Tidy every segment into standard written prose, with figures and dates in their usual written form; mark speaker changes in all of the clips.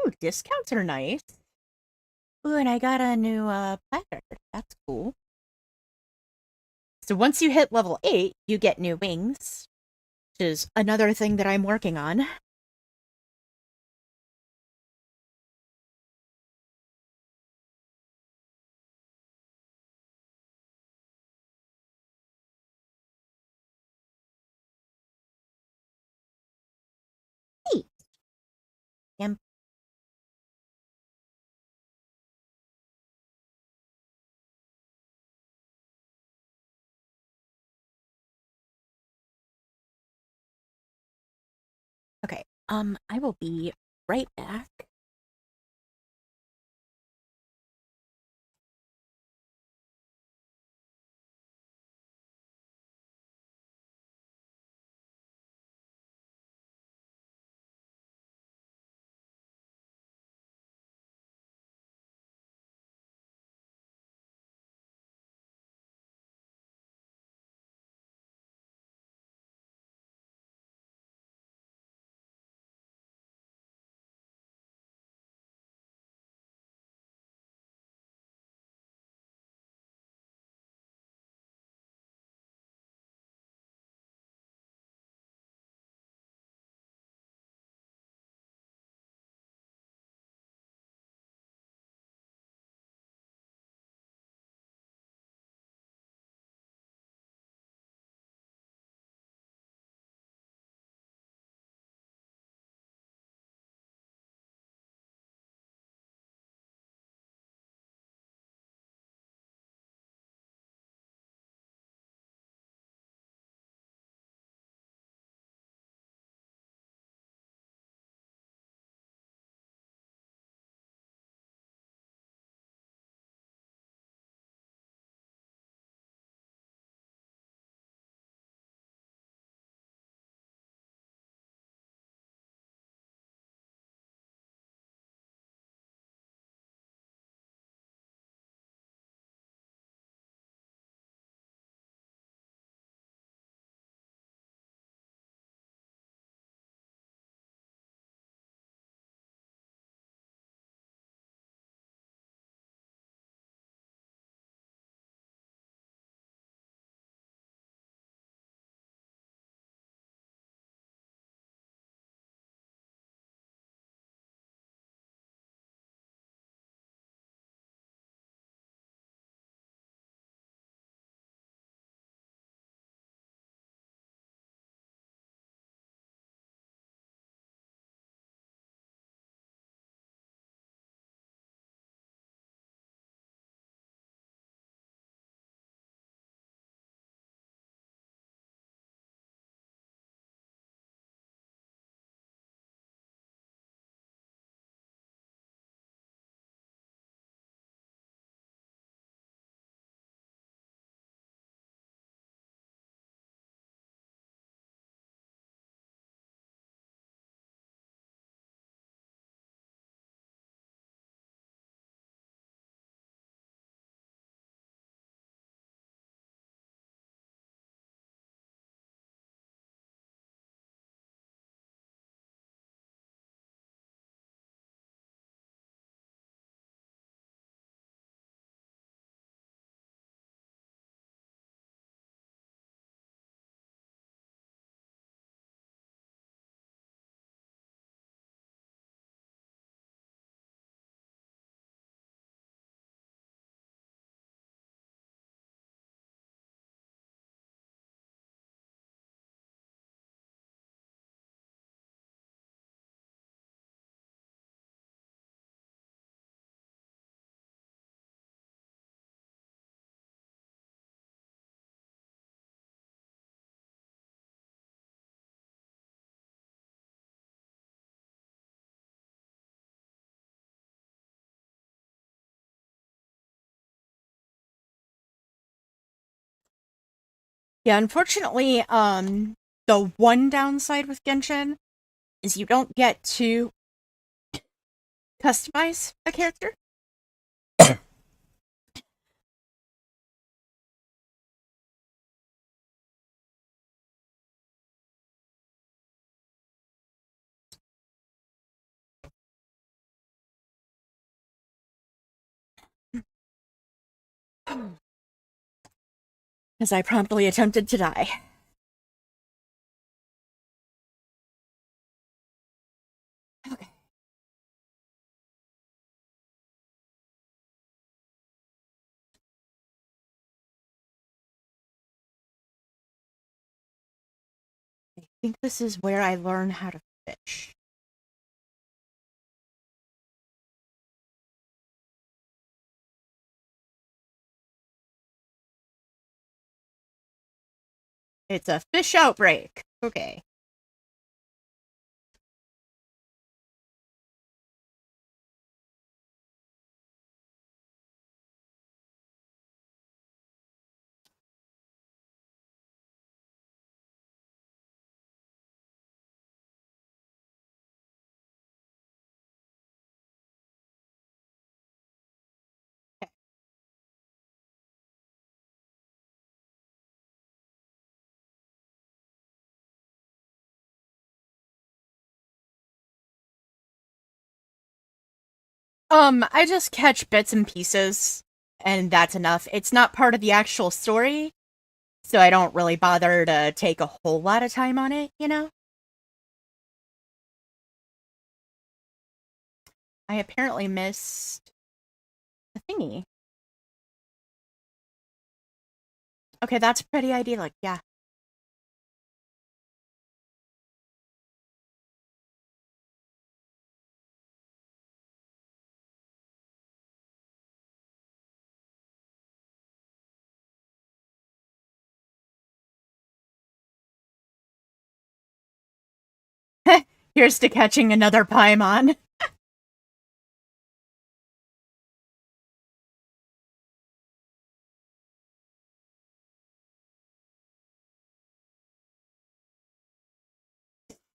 Speaker 1: Ooh, discounts are nice. Ooh, and I got a new placard. That's cool. So once you hit level 8, you get new wings, which is another thing that I'm working on. Hey, Yep. Okay, I will be right back. Yeah, unfortunately, the one downside with Genshin is you don't get to customize a character. as I promptly attempted to die. Okay. I think this is where I learn how to fish. It's a fish outbreak. Okay. I just catch bits and pieces, and that's enough. It's not part of the actual story, so I don't really bother to take a whole lot of time on it, you know? I apparently missed the thingy. Okay, that's pretty idyllic, yeah. Here's to catching another Paimon.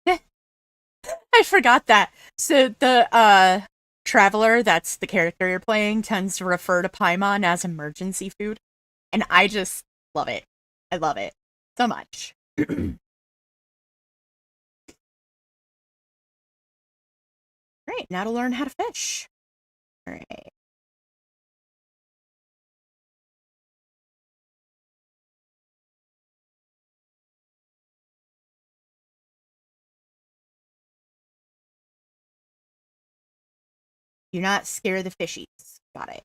Speaker 1: I forgot that. So the traveler, that's the character you're playing, tends to refer to Paimon as emergency food. And I just love it. I love it so much. Great, now to learn how to fish. Alright. Do not scare the fishies. Got it.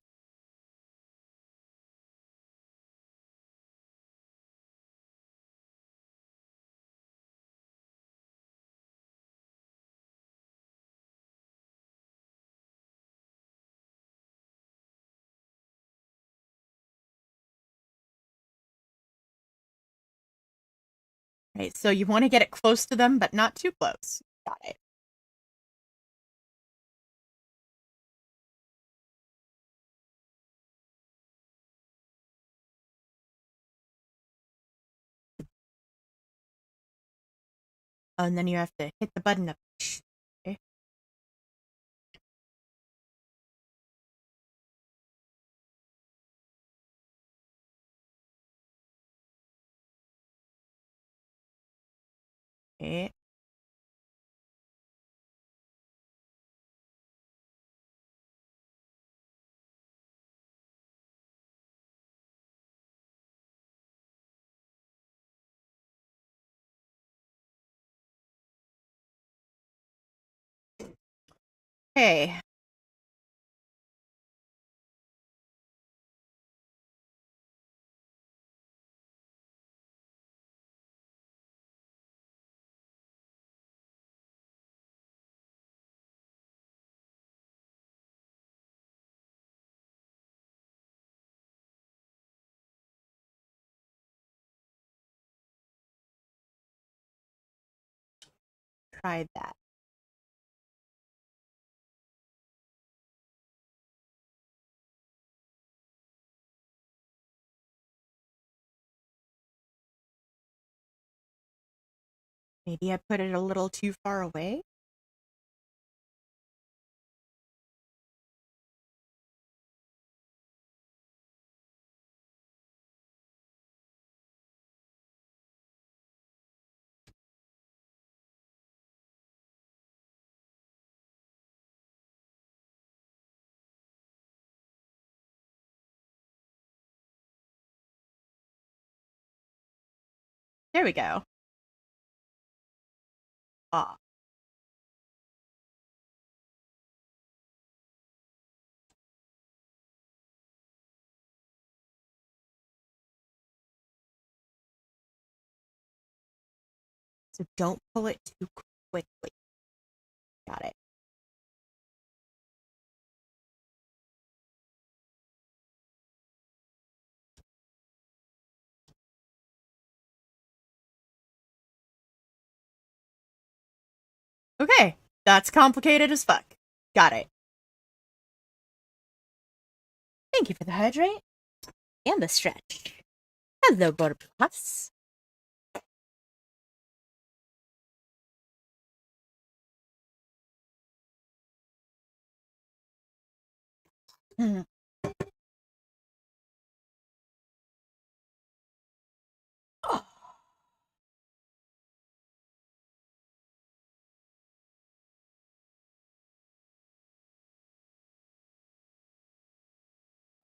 Speaker 1: Right, so you want to get it close to them, but not too close. Got it. Oh, and then you have to hit the button up. Okay. Okay. Okay. Tried that. Maybe I put it a little too far away. There we go. Ah. So don't pull it too quickly. Got it. Okay, that's complicated as fuck. Got it. Thank you for the hydrate and the stretch. Hello, Butterpuffs. Mm. Oh.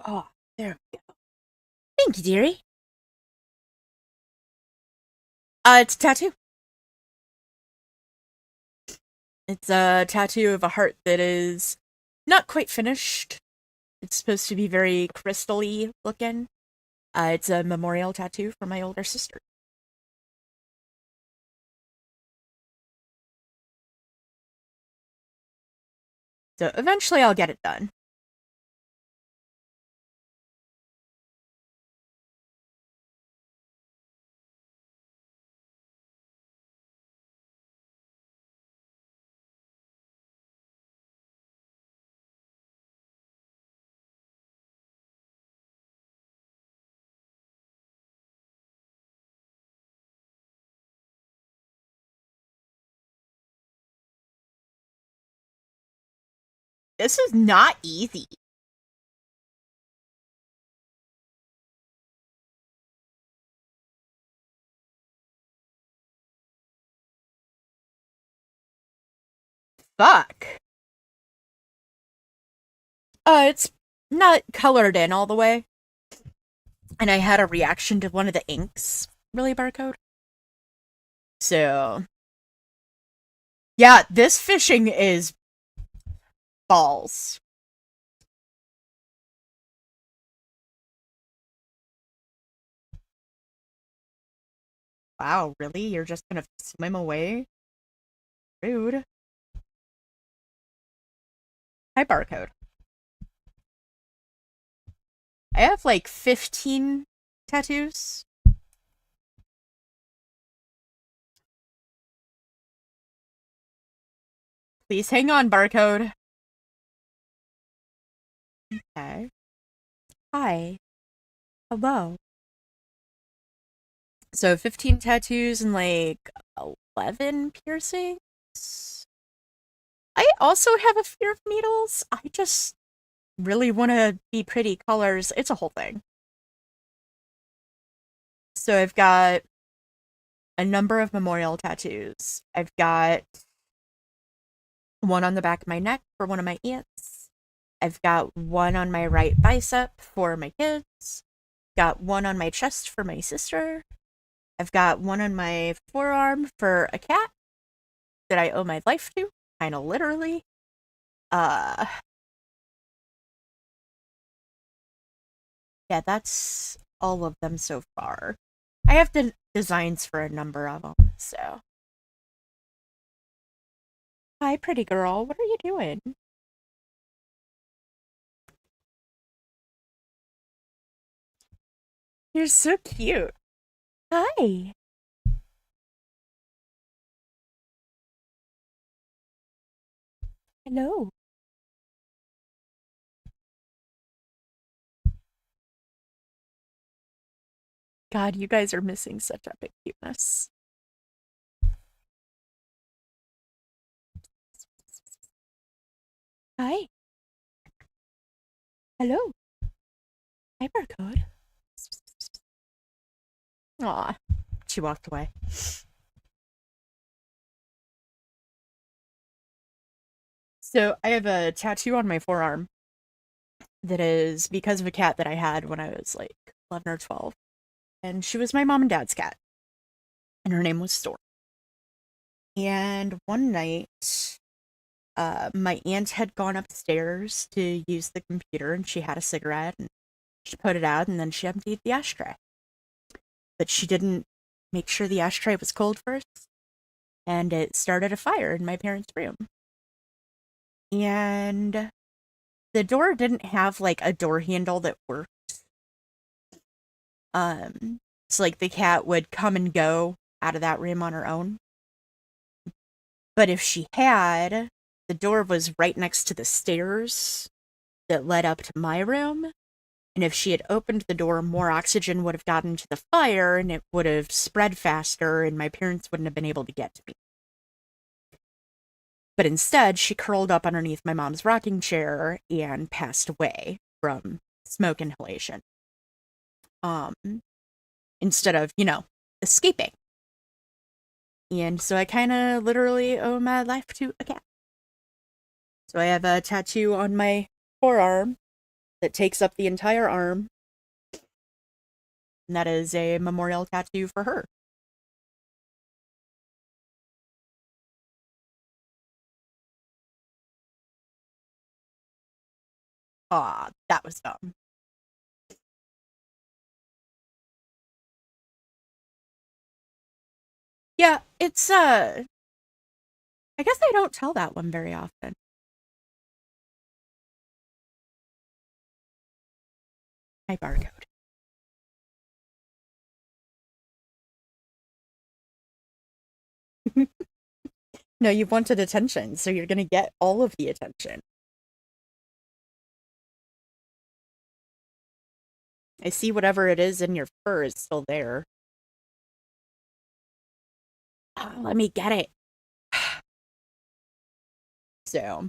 Speaker 1: Oh, there we go. Thank you, dearie. It's a tattoo. It's a tattoo of a heart that is not quite finished. It's supposed to be very crystal-y looking. It's a memorial tattoo for my older sister. So eventually I'll get it done. This is not easy. Fuck. It's not colored in all the way. And I had a reaction to one of the inks, really, barcode. So, yeah, this fishing is balls. Wow, really? You're just gonna swim away? Rude. Hi, barcode. I have like 15 tattoos. Please hang on, barcode. Okay. Hi. Hello. So 15 tattoos and like 11 piercings. I also have a fear of needles. I just really want to be pretty colors. It's a whole thing. So I've got a number of memorial tattoos. I've got one on the back of my neck for one of my aunts. I've got one on my right bicep for my kids. Got one on my chest for my sister. I've got one on my forearm for a cat that I owe my life to, kind of literally. Uh, yeah, that's all of them so far. I have the designs for a number of them, so. Hi, pretty girl. What are you doing? You're so cute. Hi. Hello. God, you guys are missing such epic cuteness. Hi. Hello. Hi, barcode. Aw. She walked away. So I have a tattoo on my forearm that is because of a cat that I had when I was like 11 or 12. And she was my mom and dad's cat. and her name was Storm. And one night, my aunt had gone upstairs to use the computer, and she had a cigarette, and she put it out, and then she emptied the ashtray. But she didn't make sure the ashtray was cold first, and it started a fire in my parents' room. And the door didn't have like a door handle that worked. So like the cat would come and go out of that room on her own. But if she had, the door was right next to the stairs that led up to my room. And if she had opened the door, more oxygen would have gotten to the fire and it would have spread faster, and my parents wouldn't have been able to get to me. But instead, she curled up underneath my mom's rocking chair and passed away from smoke inhalation. Instead of, escaping. And so I kind of literally owe my life to a cat. So I have a tattoo on my forearm that takes up the entire arm. And that is a memorial tattoo for her. Aw, that was dumb. Yeah, it's, I guess I don't tell that one very often. My barcode. No, you wanted attention, so you're gonna get all of the attention. I see whatever it is in your fur is still there. Oh, let me get it. So,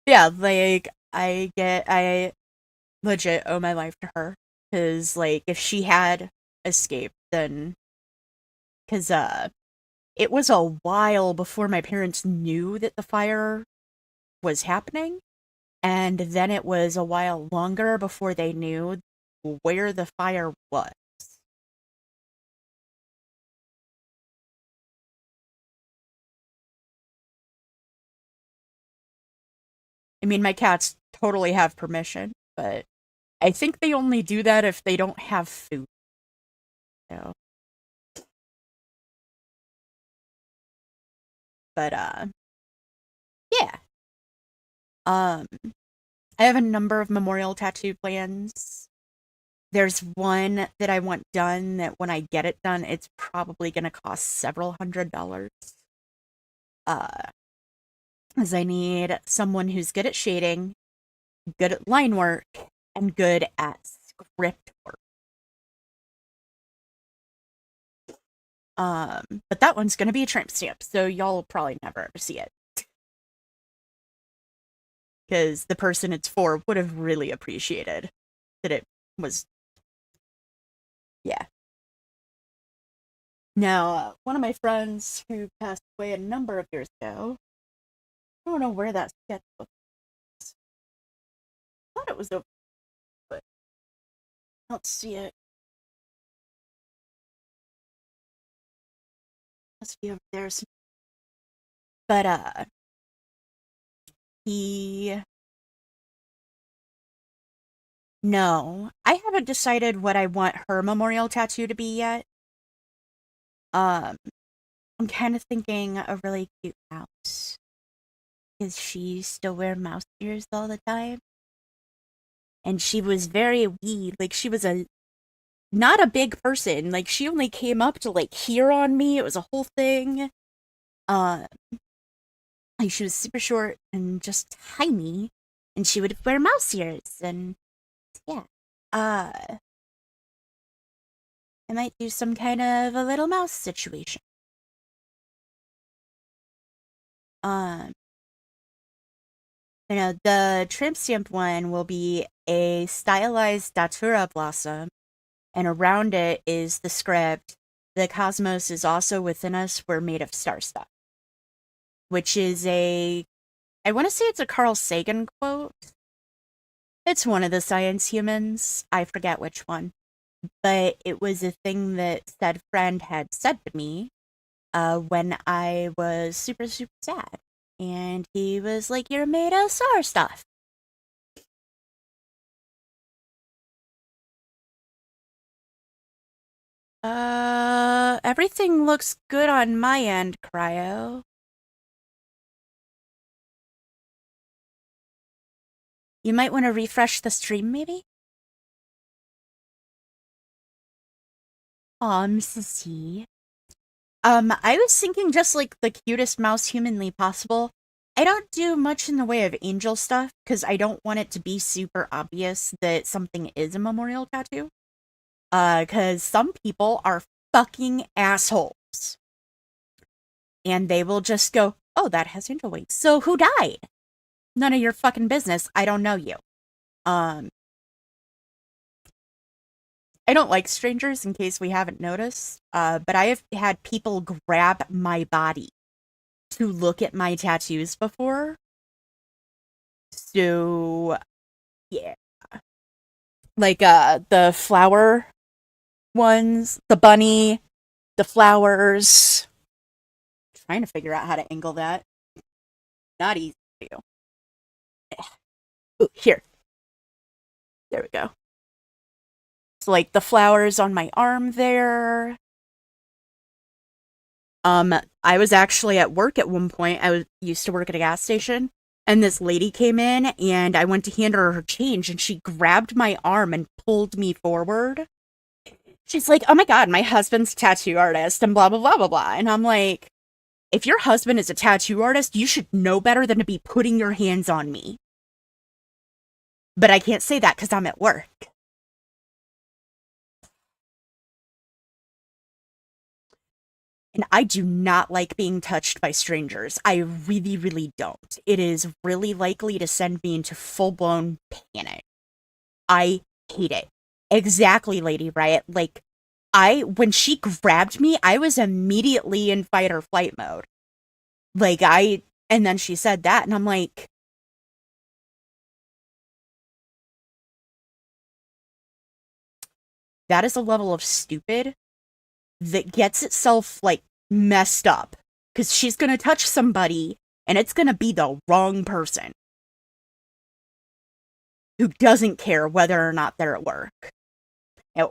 Speaker 1: yeah, like, I legit owe my life to her. Because, like, if she had escaped, then. Because, it was a while before my parents knew that the fire was happening. And then it was a while longer before they knew where the fire was. I mean, my cats totally have permission, but I think they only do that if they don't have food. So. But, yeah. Um, I have a number of memorial tattoo plans. There's one that I want done that when I get it done, it's probably going to cost several $100s. As I need someone who's good at shading, good at line work, and good at script work. But that one's gonna be a tramp stamp, so y'all will probably never ever see it. Because the person it's for would have really appreciated that it was. Yeah. Now, one of my friends who passed away a number of years ago, I don't know where that sketchbook is. I thought it was over, but I don't see it. Must be over there. But, he. No, I haven't decided what I want her memorial tattoo to be yet. Um, I'm kind of thinking a really cute mouse. Because she used to wear mouse ears all the time. And she was very wee. Like, she was not a big person. Like, she only came up to, like, here on me. It was a whole thing. Uh, like, she was super short and just tiny. And she would wear mouse ears. And, yeah. I might do some kind of a little mouse situation. Um, the tramp stamp one will be a stylized datura blossom, and around it is the script, "The cosmos is also within us, we're made of star stuff," which is I want to say it's a Carl Sagan quote. It's one of the science humans. I forget which one. but it was a thing that said friend had said to me when I was super, super sad. And he was like, "You're made of star stuff." Everything looks good on my end, Cryo. You might want to refresh the stream, maybe? Aw, Mrs. C. I was thinking just like the cutest mouse humanly possible. I don't do much in the way of angel stuff because I don't want it to be super obvious that something is a memorial tattoo. Because some people are fucking assholes. And they will just go, "Oh, that has angel wings. So who died? None of your fucking business. I don't know you." Um, I don't like strangers in case we haven't noticed. But I have had people grab my body to look at my tattoos before. So yeah. Like the flower ones, the bunny, the flowers. Trying to figure out how to angle that. Not easy to do. Ooh, here. There we go. So like the flowers on my arm there. I was actually at work at one point. I was used to work at a gas station, and this lady came in, and I went to hand her change, and she grabbed my arm and pulled me forward. She's like, "Oh my god, my husband's a tattoo artist," and blah blah blah blah blah. And I'm like, if your husband is a tattoo artist, you should know better than to be putting your hands on me. But I can't say that because I'm at work. And I do not like being touched by strangers. I really, really don't. It is really likely to send me into full blown panic. I hate it. Exactly, Lady Riot. Like, when she grabbed me, I was immediately in fight or flight mode. Like, and then she said that, and I'm like, that is a level of stupid that gets itself, like, messed up. Because she's gonna touch somebody, and it's gonna be the wrong person who doesn't care whether or not they're at work,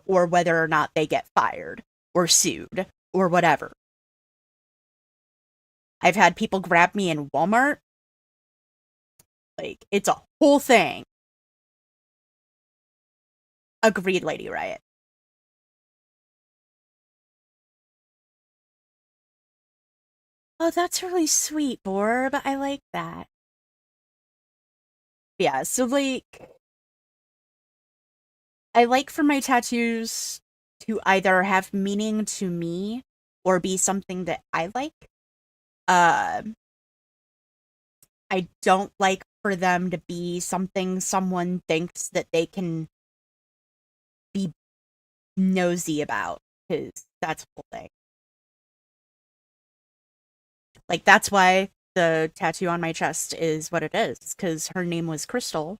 Speaker 1: or whether or not they get fired, or sued, or whatever. I've had people grab me in Walmart. Like, it's a whole thing. Agreed, Lady Riot. Oh, that's really sweet, Borb. I like that. Yeah, so, like, I like for my tattoos to either have meaning to me or be something that I like. Uh, I don't like for them to be something someone thinks that they can be nosy about, because that's the whole thing. Like, that's why the tattoo on my chest is what it is, because her name was Crystal.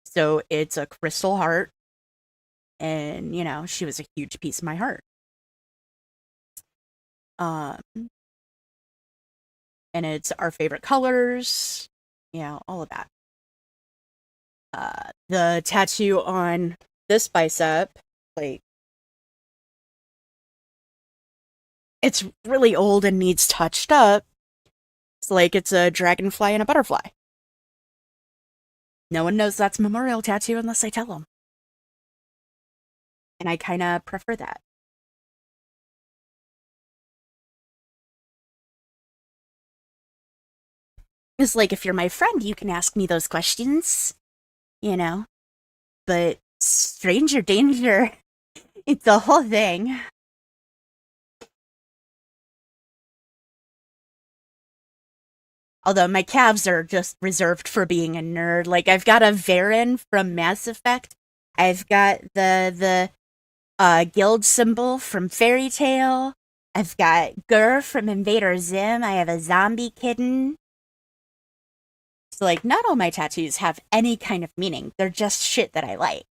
Speaker 1: So it's a crystal heart, and, she was a huge piece of my heart. Um, and it's our favorite colors, all of that. The tattoo on this bicep, like, it's really old and needs touched up. It's like it's a dragonfly and a butterfly. No one knows that's a memorial tattoo unless I tell them. And I kind of prefer that. It's like, if you're my friend, you can ask me those questions, you know? But stranger danger, it's the whole thing. Although my calves are just reserved for being a nerd. Like, I've got a Varen from Mass Effect. I've got the guild symbol from Fairy Tale. I've got Gur from Invader Zim. I have a zombie kitten. So, like, not all my tattoos have any kind of meaning. They're just shit that I like.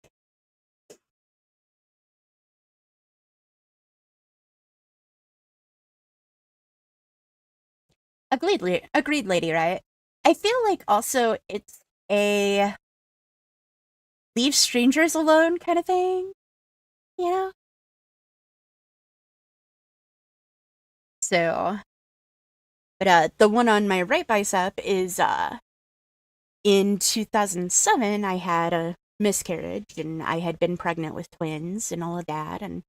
Speaker 1: agreed, lady, right? I feel like also it's a leave strangers alone kind of thing, you know? So, but the one on my right bicep is in 2007 I had a miscarriage and I had been pregnant with twins and all of that, and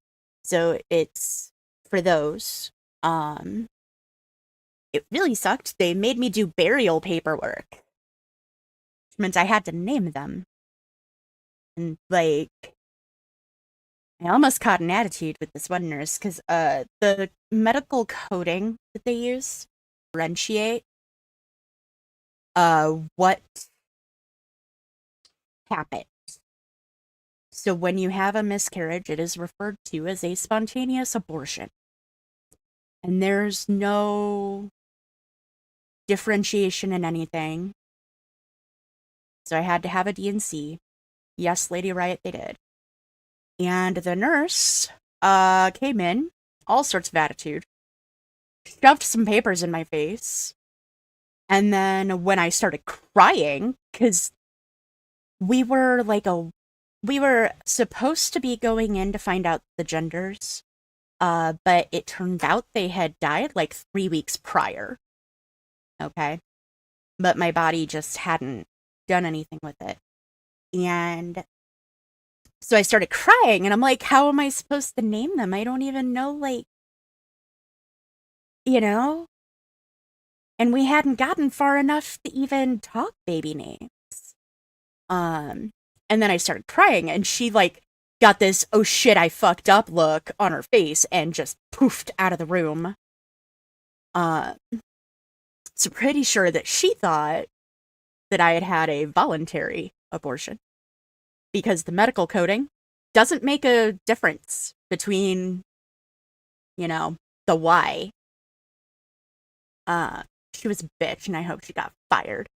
Speaker 1: so it's for those. Um it really sucked. They made me do burial paperwork, which meant I had to name them. And like I almost caught an attitude with this one nurse because the medical coding that they use differentiate what happened. So when you have a miscarriage, it is referred to as a spontaneous abortion. And there's no differentiation in anything. So I had to have a D&C. Yes, Lady Riot, they did. And the nurse came in, all sorts of attitude, shoved some papers in my face. And then when I started crying, because we were supposed to be going in to find out the genders, but it turned out they had died like 3 weeks prior. Okay. But my body just hadn't done anything with it. And so I started crying and I'm like, how am I supposed to name them? I don't even know, like, you know? And we hadn't gotten far enough to even talk baby names. And then I started crying and she like got this, oh shit, I fucked up look on her face and just poofed out of the room. So pretty sure that she thought that I had had a voluntary abortion because the medical coding doesn't make a difference between, you know, the why. She was a bitch and I hope she got fired.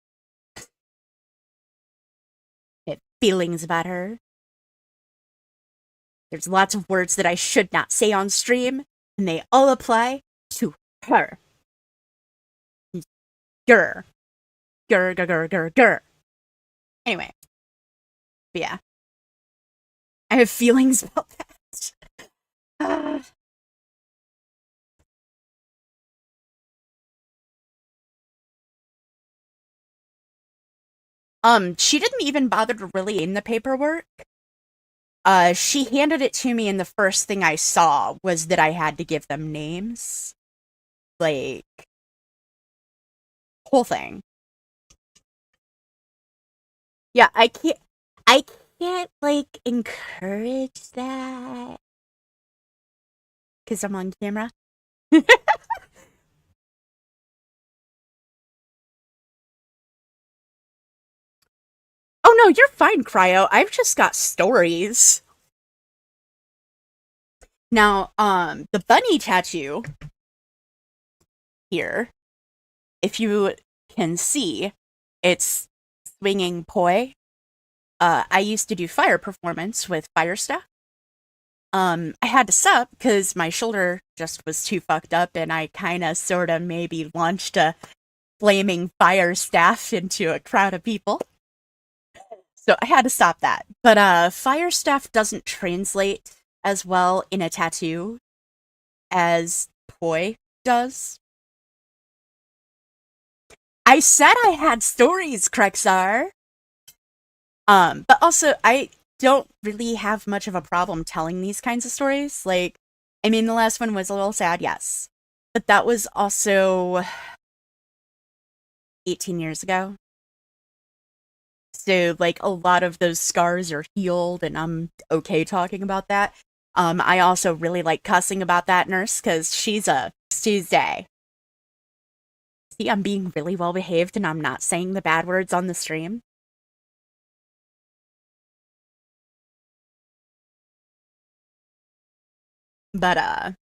Speaker 1: I have feelings about her. There's lots of words that I should not say on stream, and they all apply to her. Grr. Grr, grr, grr, grr, grr. Anyway. But yeah. I have feelings about that. She didn't even bother to really name the paperwork. She handed it to me and the first thing I saw was that I had to give them names. Like, whole thing. Yeah, I can't, like, encourage that. Because I'm on camera. Oh no, you're fine, Cryo. I've just got stories. Now, the bunny tattoo here, if you can see, it's swinging poi. I used to do fire performance with fire stuff. I had to stop because my shoulder just was too fucked up and I kind of sort of maybe launched a flaming fire staff into a crowd of people. So I had to stop that. But fire staff doesn't translate as well in a tattoo as poi does. I said I had stories, Krexar. But also I don't really have much of a problem telling these kinds of stories. Like, I mean, the last one was a little sad, yes. But that was also 18 years ago. So, like, a lot of those scars are healed, and I'm okay talking about that. I also really like cussing about that nurse, because she's a Tuesday. See, I'm being really well behaved, and I'm not saying the bad words on the stream. But,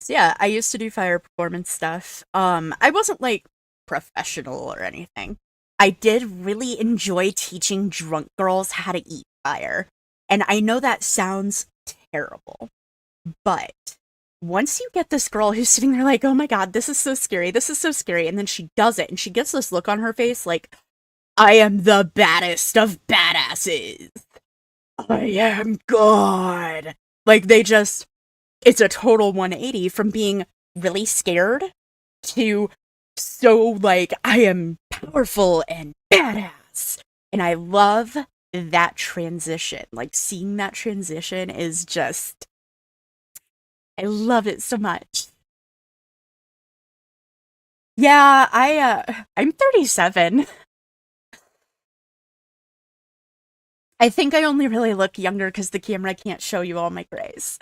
Speaker 1: so yeah, I used to do fire performance stuff. I wasn't, like, professional or anything. I did really enjoy teaching drunk girls how to eat fire. And I know that sounds terrible, but once you get this girl who's sitting there like, oh my god, this is so scary, this is so scary, and then she does it, and she gets this look on her face like, I am the baddest of badasses. I am God. Like, it's a total 180 from being really scared to so, like, I am powerful and badass. And I love that transition. Like, seeing that transition is just, I love it so much. Yeah, I'm 37. I think I only really look younger because the camera can't show you all my grays.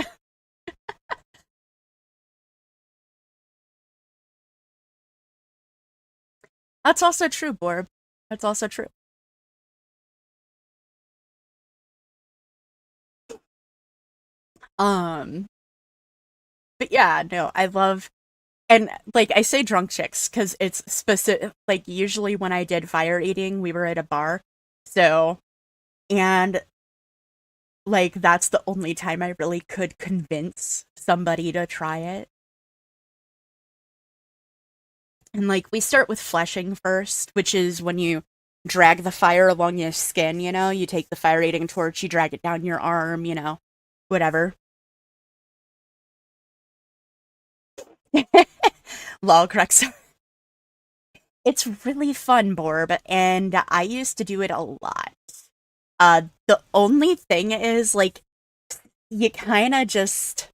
Speaker 1: That's also true, Borb. That's also true. Um, but yeah, no, I love, and like I say drunk chicks because it's specific. Like usually when I did fire eating, we were at a bar, so and like that's the only time I really could convince somebody to try it. And like we start with fleshing first, which is when you drag the fire along your skin, you take the fire eating torch, you drag it down your arm, whatever. Lol, correct. It's really fun, Borb, and I used to do it a lot. The only thing is, like, you kind of just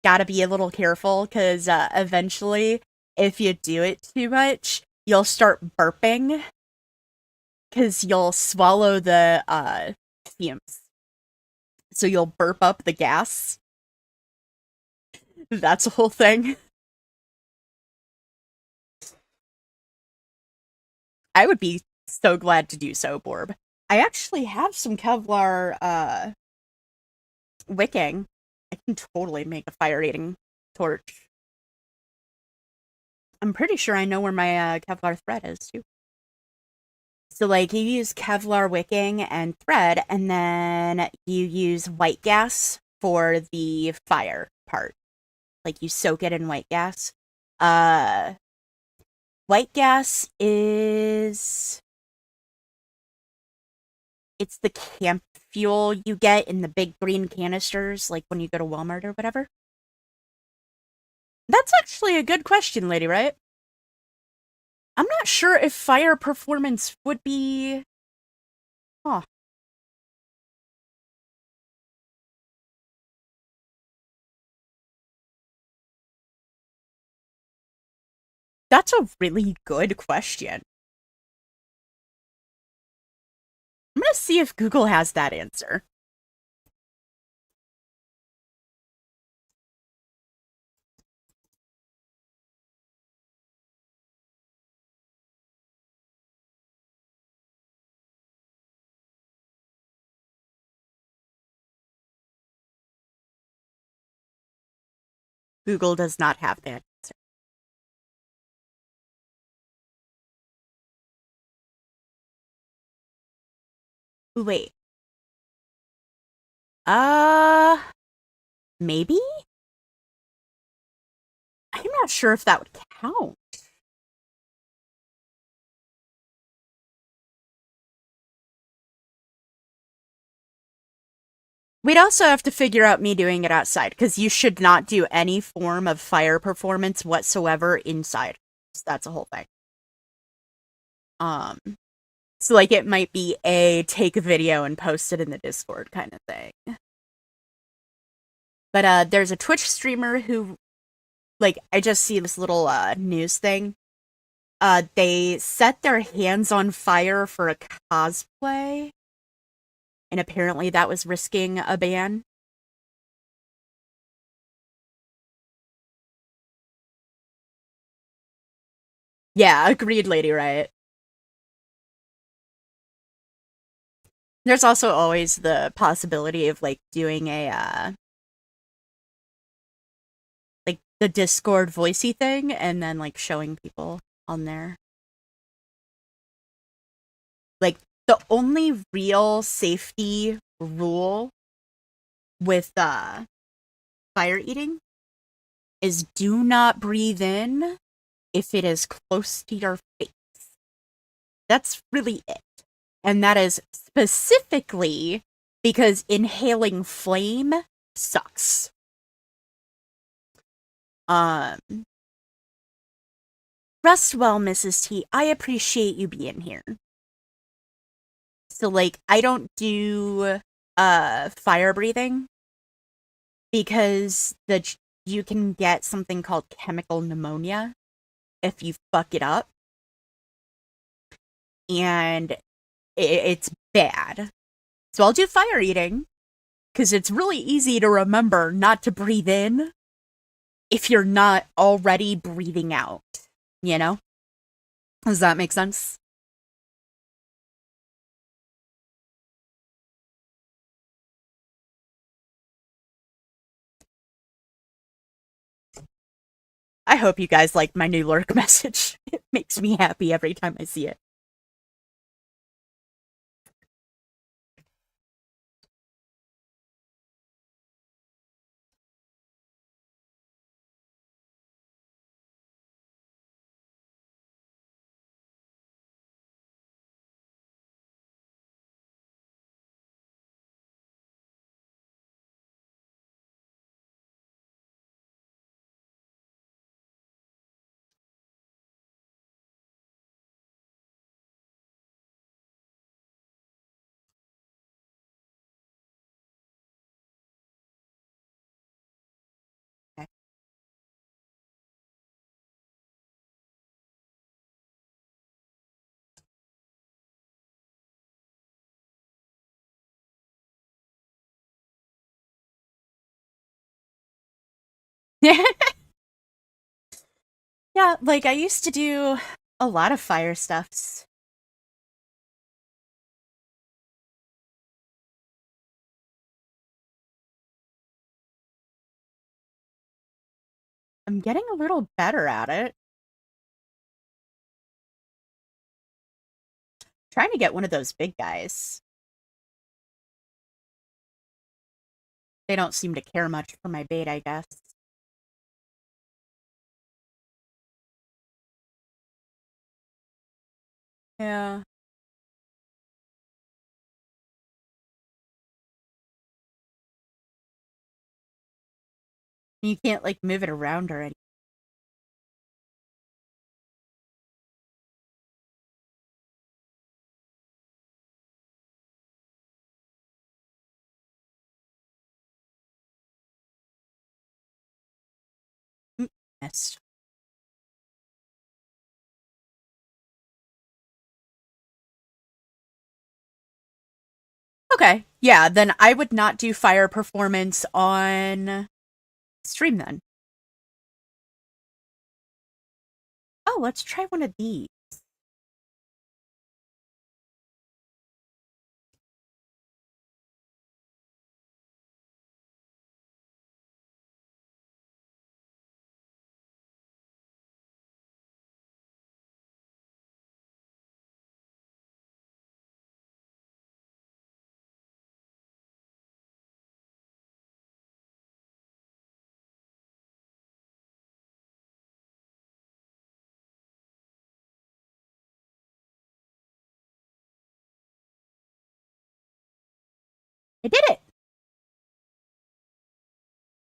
Speaker 1: gotta be a little careful because eventually, if you do it too much, you'll start burping because you'll swallow the fumes. So you'll burp up the gas. That's a whole thing. I would be so glad to do so, Borb. I actually have some Kevlar wicking. I can totally make a fire eating torch. I'm pretty sure I know where my Kevlar thread is too. So like you use Kevlar wicking and thread, and then you use white gas for the fire part. Like you soak it in white gas. Uh, White gas is it's the camp fuel you get in the big green canisters, like when you go to Walmart or whatever. That's actually a good question, lady, right? I'm not sure if fire performance would be. Huh. That's a really good question. I'm gonna see if Google has that answer. Google does not have that answer. Wait. Uh, Maybe? I'm not sure if that would count. We'd also have to figure out me doing it outside, because you should not do any form of fire performance whatsoever inside. So that's a whole thing. Um, so like it might be a take a video and post it in the Discord kind of thing. But there's a Twitch streamer who, like, I just see this little news thing. They set their hands on fire for a cosplay, and apparently that was risking a ban. Yeah, agreed, Lady Riot. There's also always the possibility of like doing a like the Discord voicey thing and then like showing people on there. Like the only real safety rule with fire eating is do not breathe in if it is close to your face. That's really it. And that is specifically because inhaling flame sucks. Um, Rest well, Mrs. T. I appreciate you being here. So, like, I don't do fire breathing because you can get something called chemical pneumonia if you fuck it up, and it's bad. So I'll do fire eating because it's really easy to remember not to breathe in if you're not already breathing out, you know? Does that make sense? I hope you guys like my new lurk message. It makes me happy every time I see it. Yeah, like I used to do a lot of fire stuffs. I'm getting a little better at it. Trying to get one of those big guys. They don't seem to care much for my bait, I guess. Yeah. You can't like move it around or anything. Missed. Okay. Yeah, then I would not do fire performance on stream then. Oh, let's try one of these. I did it.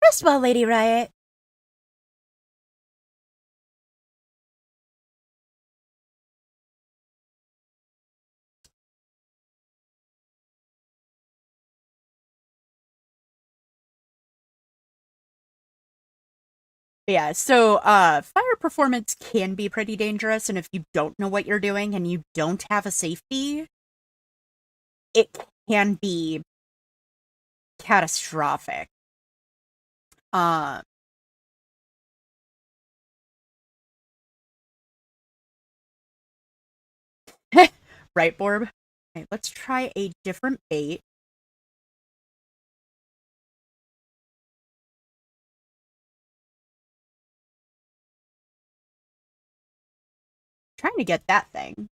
Speaker 1: Rest well, Lady Riot. Yeah, so fire performance can be pretty dangerous, and if you don't know what you're doing and you don't have a safety, it can be catastrophic. Uh right, Borb? Okay, let's try a different bait. Trying to get that thing.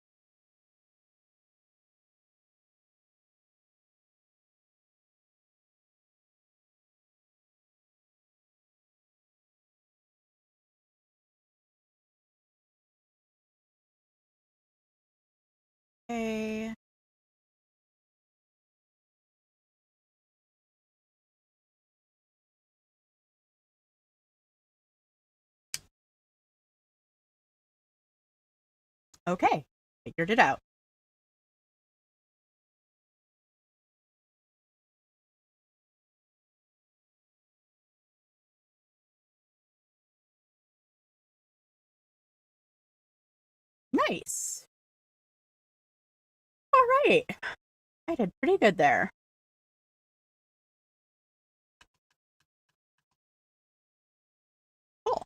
Speaker 1: Okay. Okay. Figured it out. Nice. All right. I did pretty good there. Cool.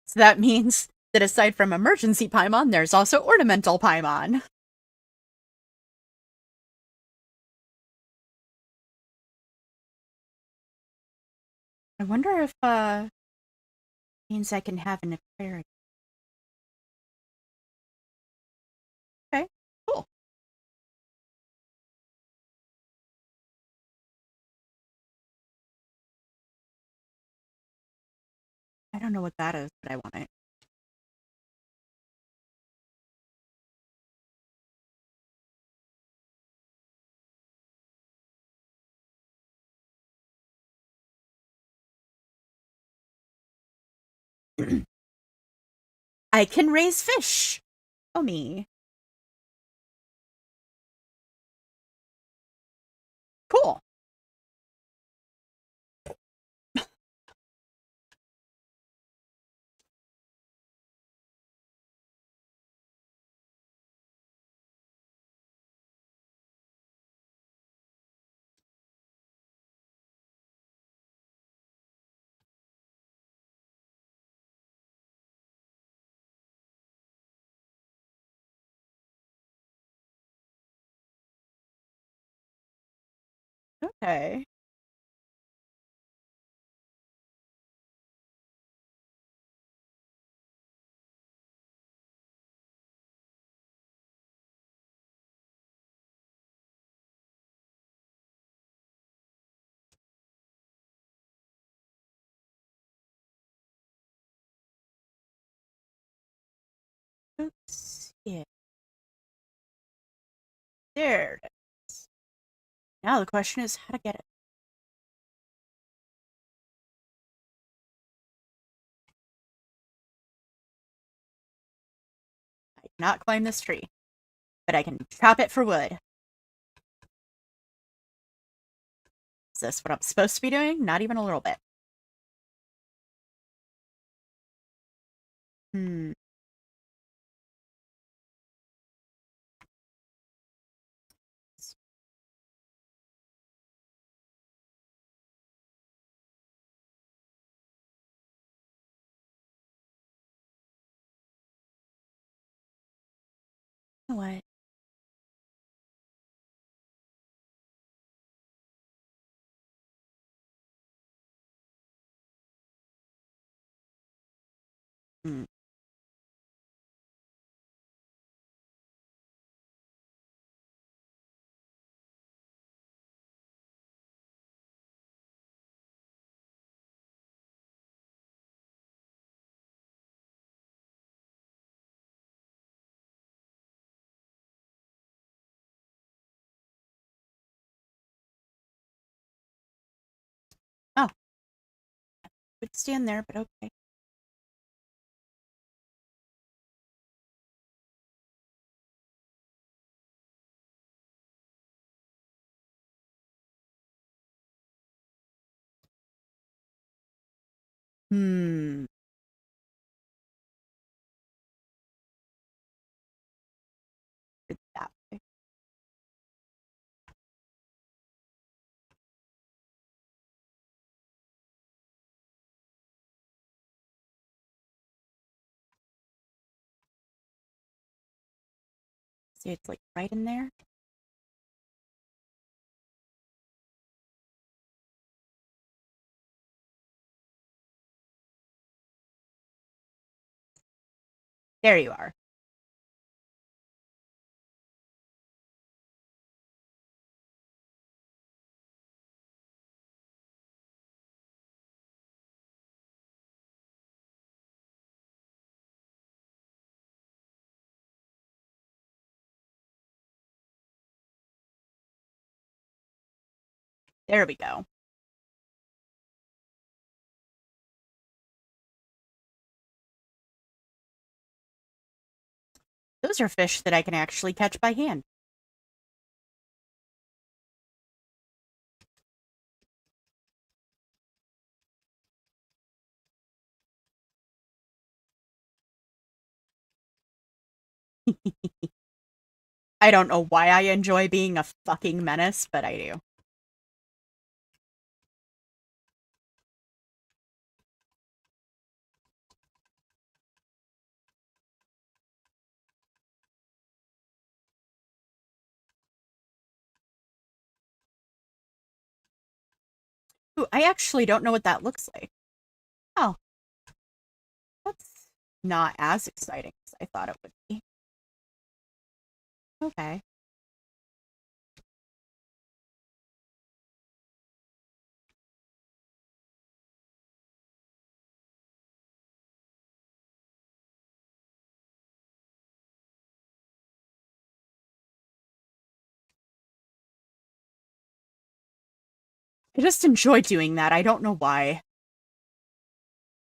Speaker 1: So that means that aside from emergency Paimon, there's also ornamental Paimon. I wonder if means I can have an aquarium. Okay, cool. I don't know what that is, but I want it. I can raise fish. Oh me. Cool. Okay. Oops. Yeah. There it is. Now the question is how to get it. I cannot climb this tree, but I can chop it for wood. Is this what I'm supposed to be doing? Not even a little bit. Hmm. What? Hmm. Oh, would stand there, but okay. Hmm. That way. See, it's like right in there. There you are. There we go. Those are fish that I can actually catch by hand. I don't know why I enjoy being a fucking menace, but I do. Ooh, I actually don't know what that looks like. Oh, that's not as exciting as I thought it would be. Okay. I just enjoy doing that. I don't know why.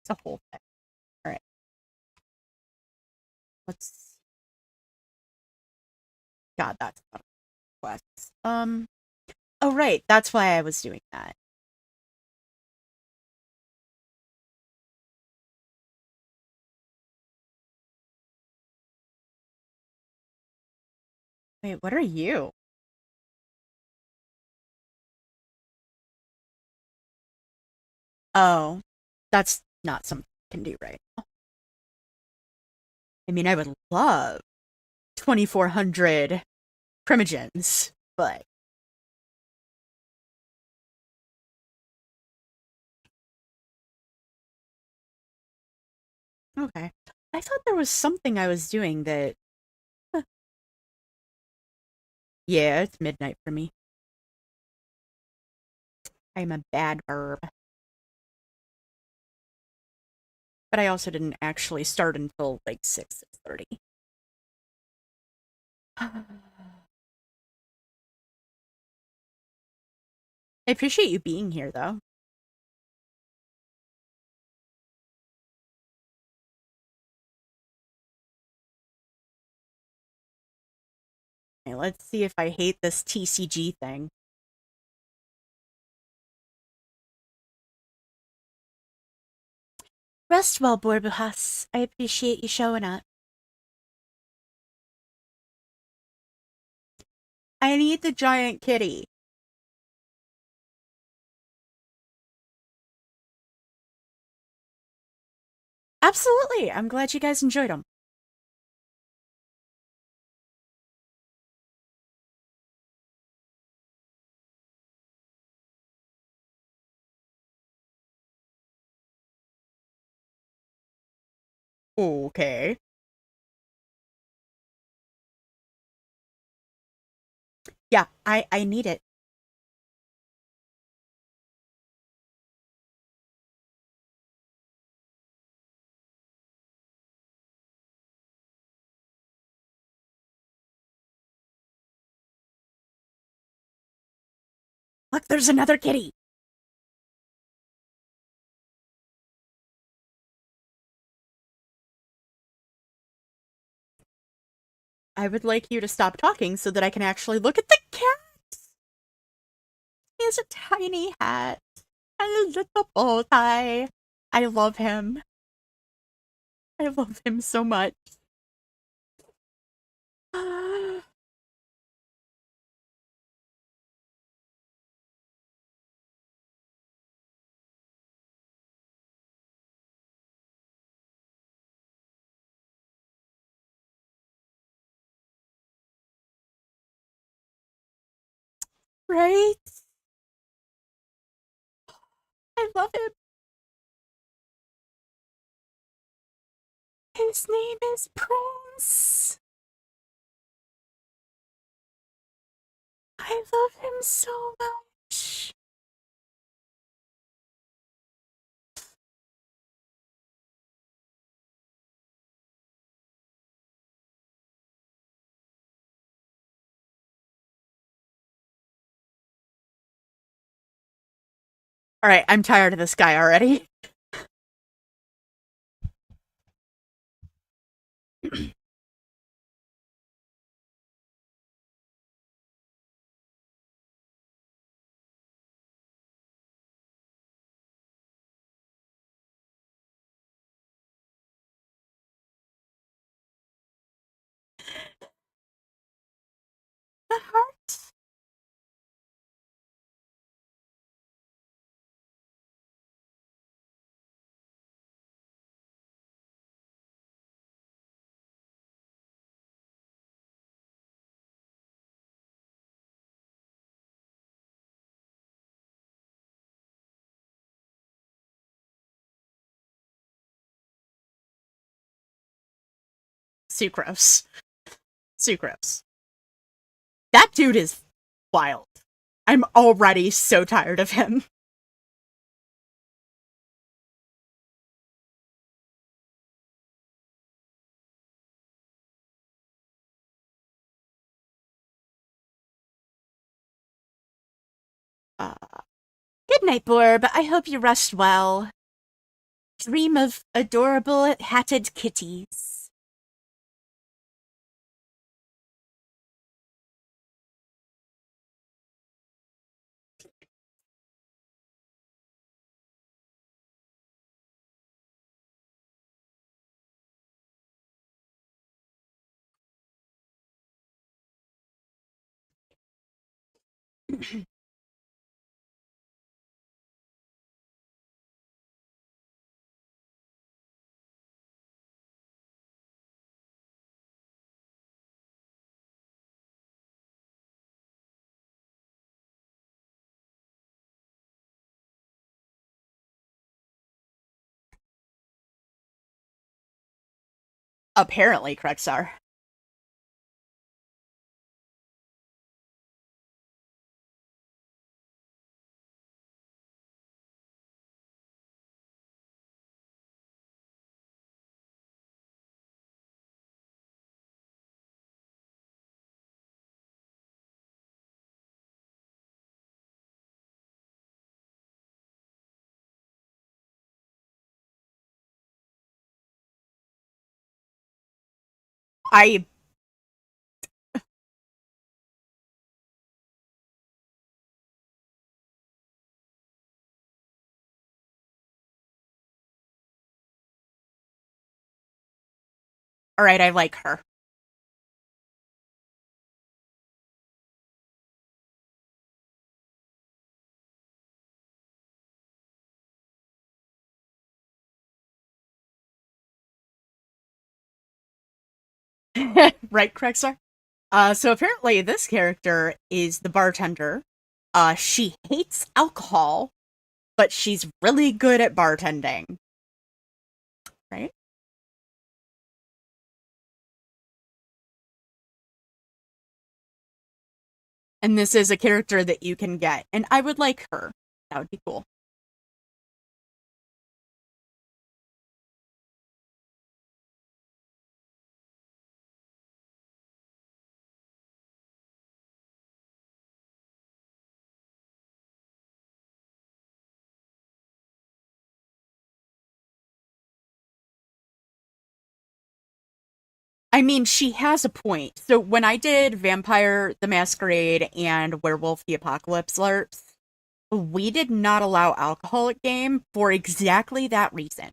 Speaker 1: It's a whole thing. All right. Let's. God, that's a lot of quests. Oh, right. That's why I was doing that. Wait, what are you? Oh, that's not something I can do right now. I mean, I would love 2,400 primogens, but okay. I thought there was something I was doing that. Huh. Yeah, it's midnight for me. I'm a bad burb. But I also didn't actually start until like 6:30. I appreciate you being here, though. Okay, let's see if I hate this TCG thing. Rest well, Borbuhas. I appreciate you showing up. I need the giant kitty. Absolutely. I'm glad you guys enjoyed them. Okay. Yeah, I need it. Look, there's another kitty. I would like you to stop talking so that I can actually look at the cat. He has a tiny hat and a little bow tie. I love him. I love him so much. Right? I love him. His name is Prince. I love him so much. All right, I'm tired of this guy already. The heart. Sucrose. Sucrose. That dude is wild. I'm already so tired of him. Uh, Good night, Borb. I hope you rest well. Dream of adorable hatted kitties. Apparently, Krexar. I. Alright, I like her. Right, Krexar? So apparently this character is the bartender. She hates alcohol, but she's really good at bartending. Right? And this is a character that you can get, and I would like her. That would be cool. I mean, she has a point. So when I did Vampire the Masquerade and Werewolf the Apocalypse LARPs, we did not allow alcohol at game for exactly that reason.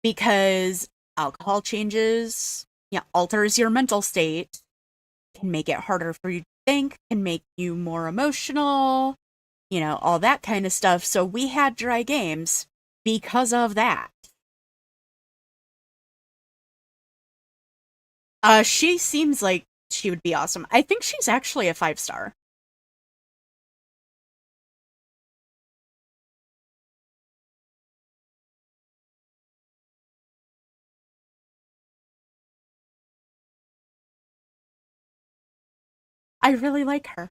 Speaker 1: Because alcohol changes, alters your mental state, can make it harder for you to think, can make you more emotional, all that kind of stuff. So we had dry games because of that. She seems like she would be awesome. I think she's actually a 5-star. I really like her.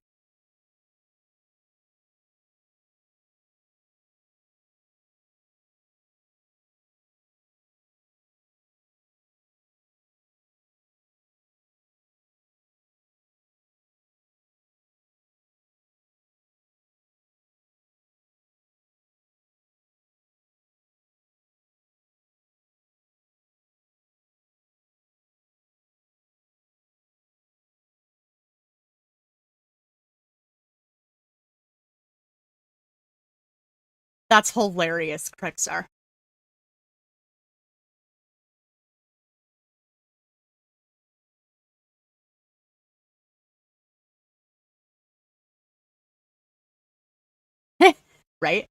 Speaker 1: That's hilarious, Krixar. Right?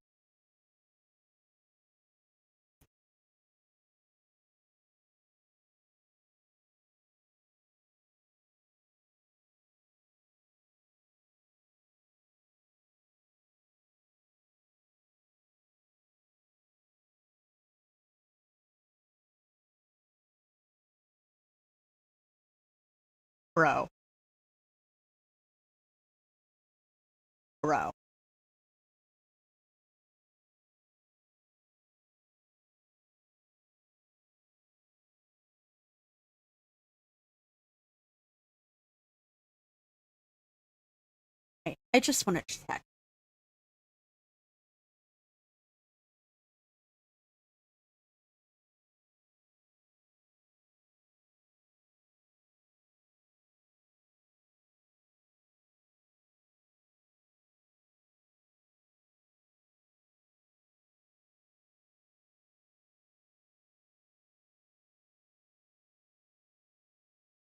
Speaker 1: Bro. Bro. I just want to check.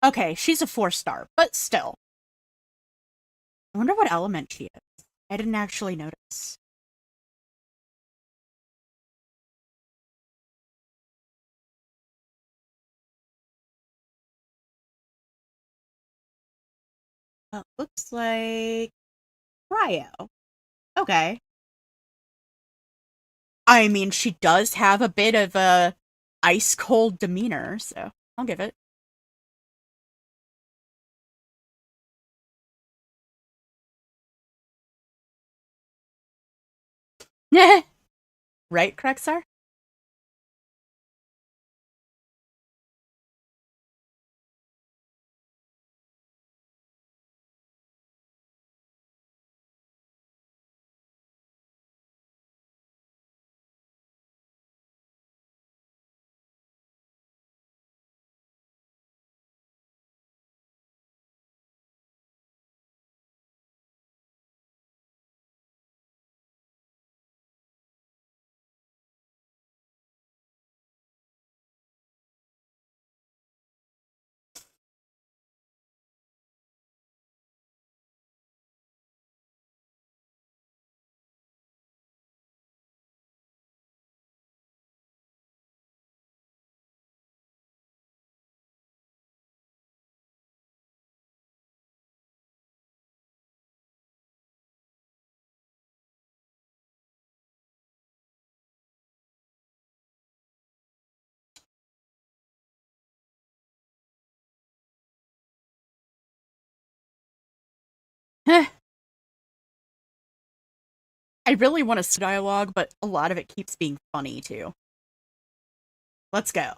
Speaker 1: Okay, she's a 4-star, but still. I wonder what element she is. I didn't actually notice. Looks like Cryo. Okay. I mean, she does have a bit of a ice cold demeanor, so I'll give it. Right, Krexar? I really want to dialogue, but a lot of it keeps being funny too. Let's go.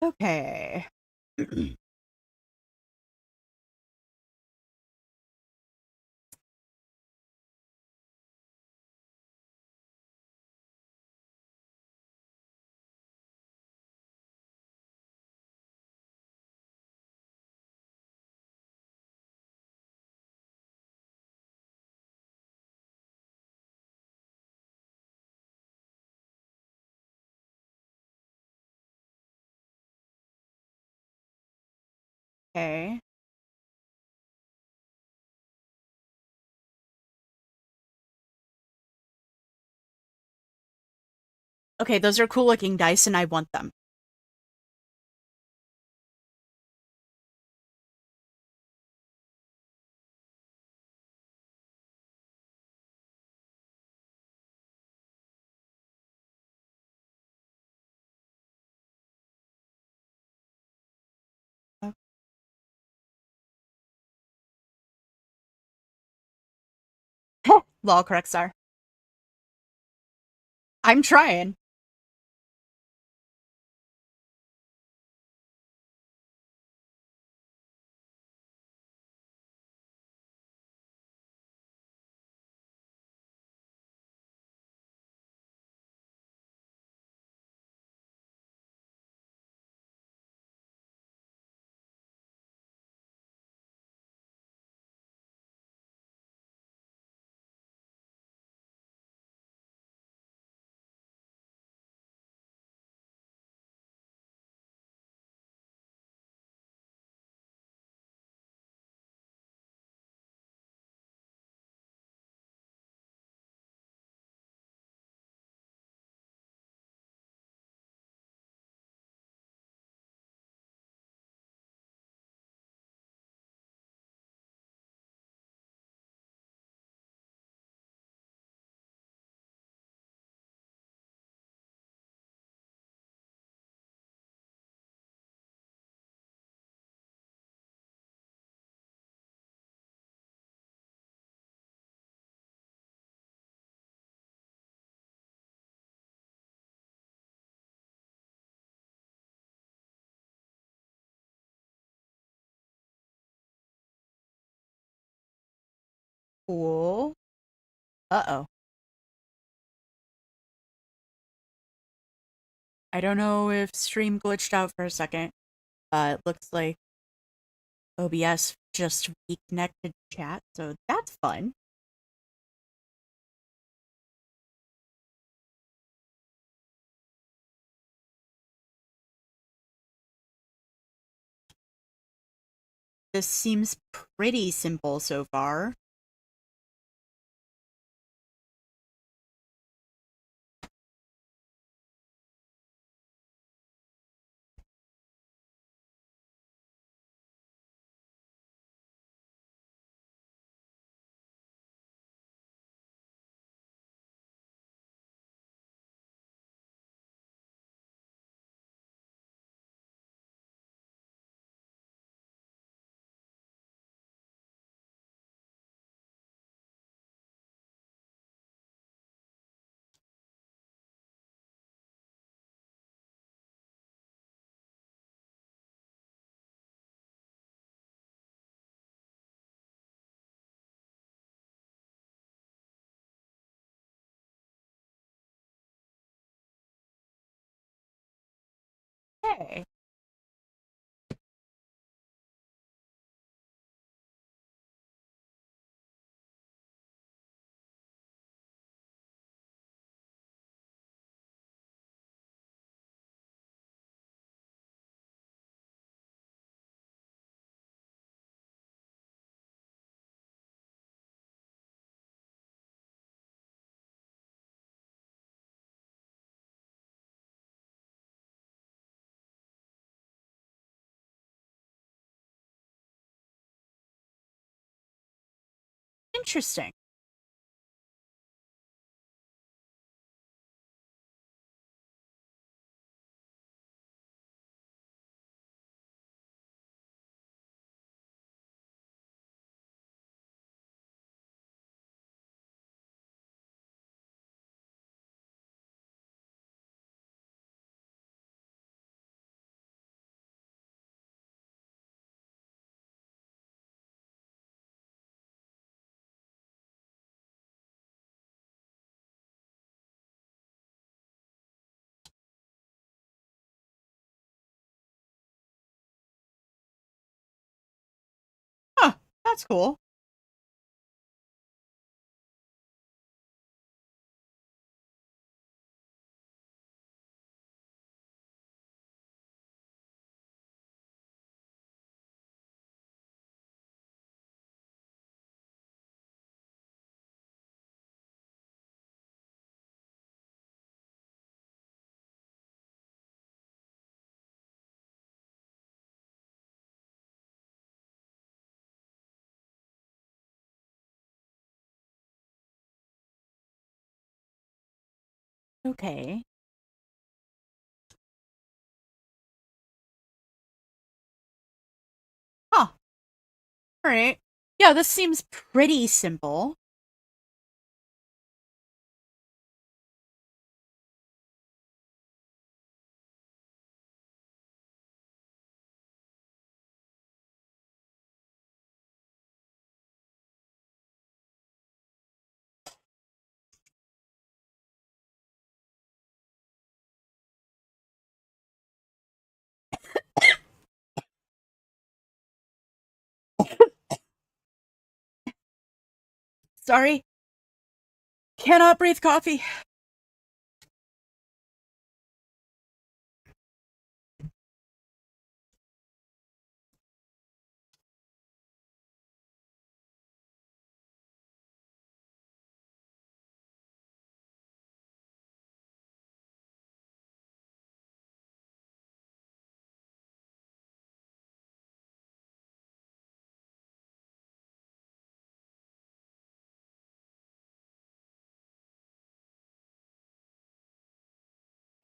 Speaker 1: Okay. Okay. Okay, those are cool looking dice and I want them. Lol, correct star. I'm trying. Cool. Uh-oh. I don't know if stream glitched out for a second. It looks like OBS just reconnected chat, so that's fun. This seems pretty simple so far. Hey. Interesting. Huh, that's cool. Okay. Huh. All right. Yeah, this seems pretty simple. Sorry. Cannot breathe coffee.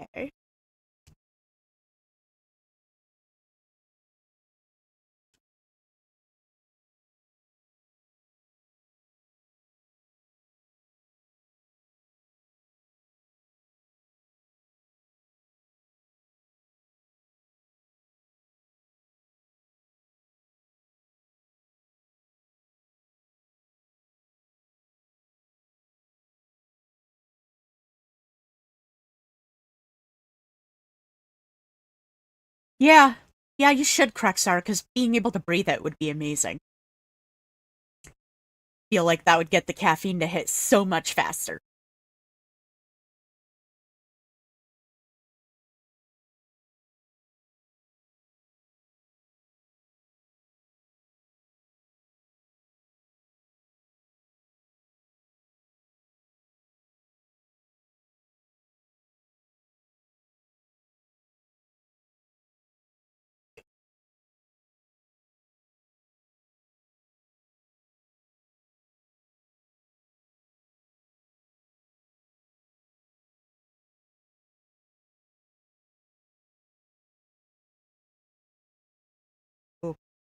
Speaker 1: Okay. Yeah. Yeah, you should, Krexar, because being able to breathe it would be amazing. Feel like that would get the caffeine to hit so much faster.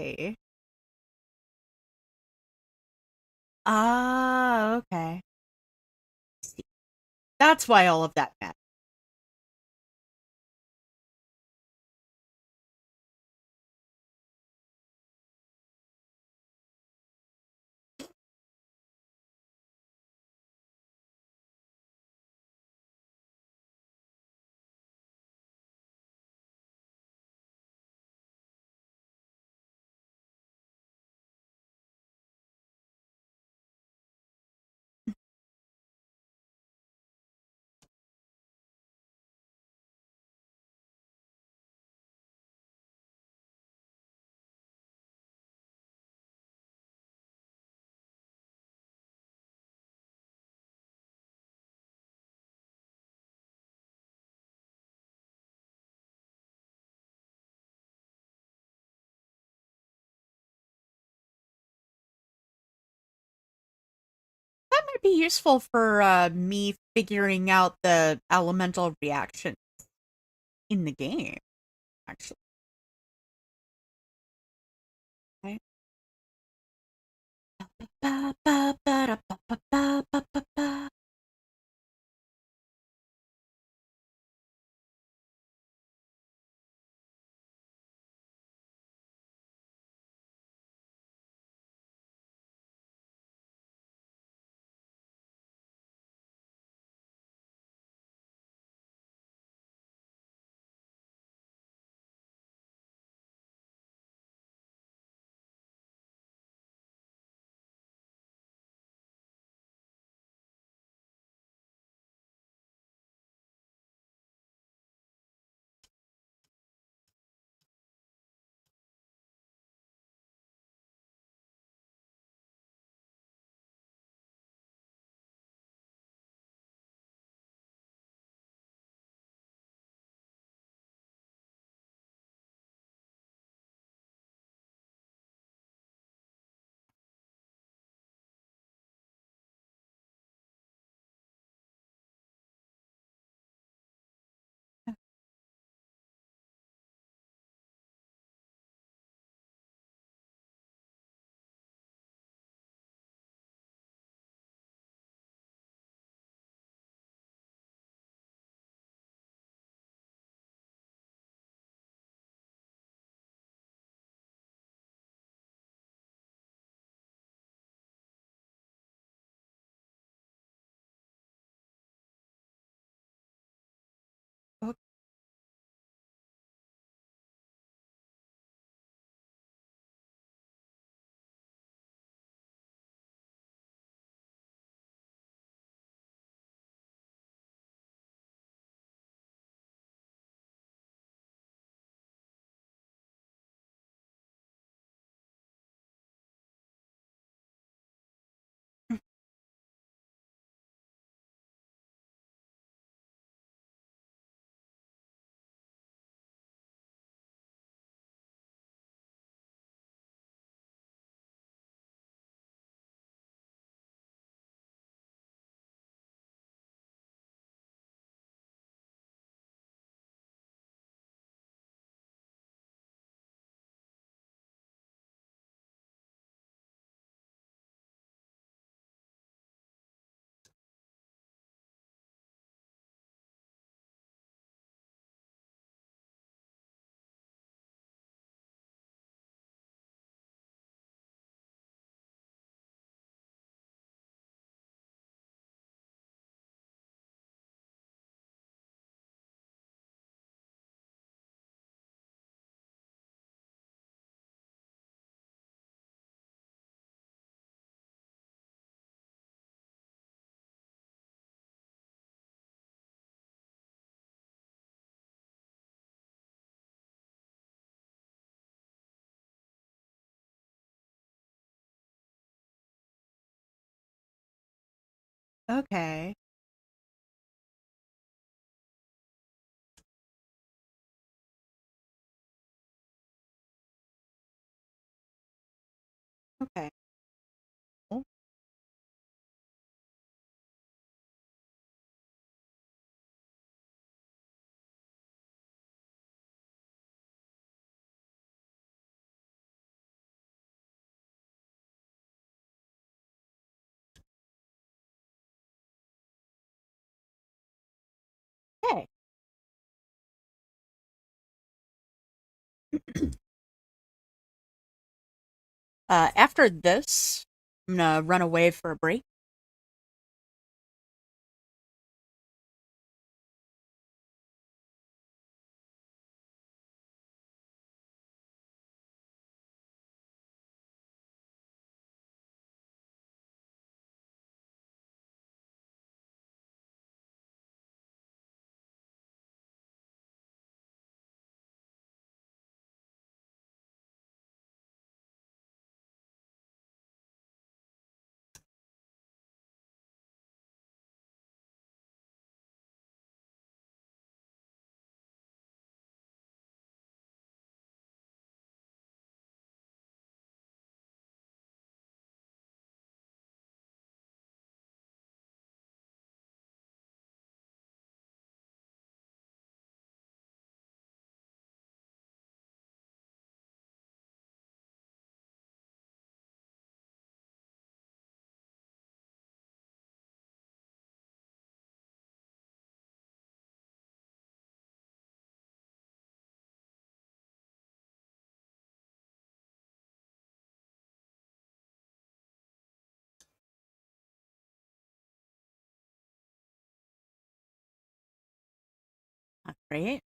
Speaker 1: Okay. Ah, okay. See. That's why all of that matters. That might be useful for me figuring out the elemental reaction in the game, actually. Okay. Ba, ba, ba, da, ba, ba, ba, ba, ba, ba. Okay. Okay. Cool. Okay. After this, I'm gonna run away for a break. Great.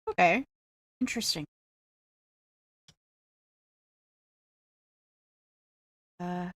Speaker 1: Okay. Interesting. Uh,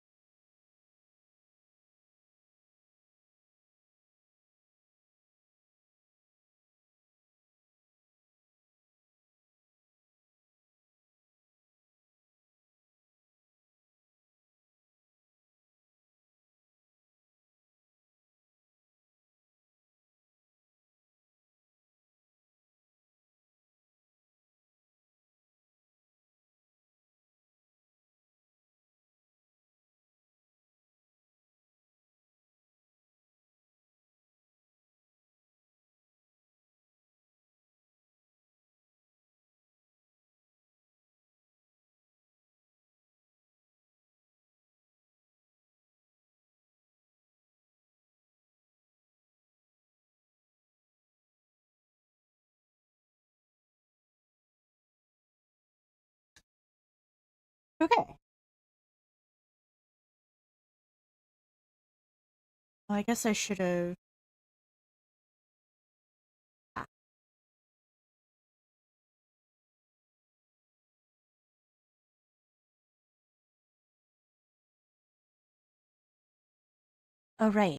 Speaker 1: okay. Well, I guess I should have. Oh, right.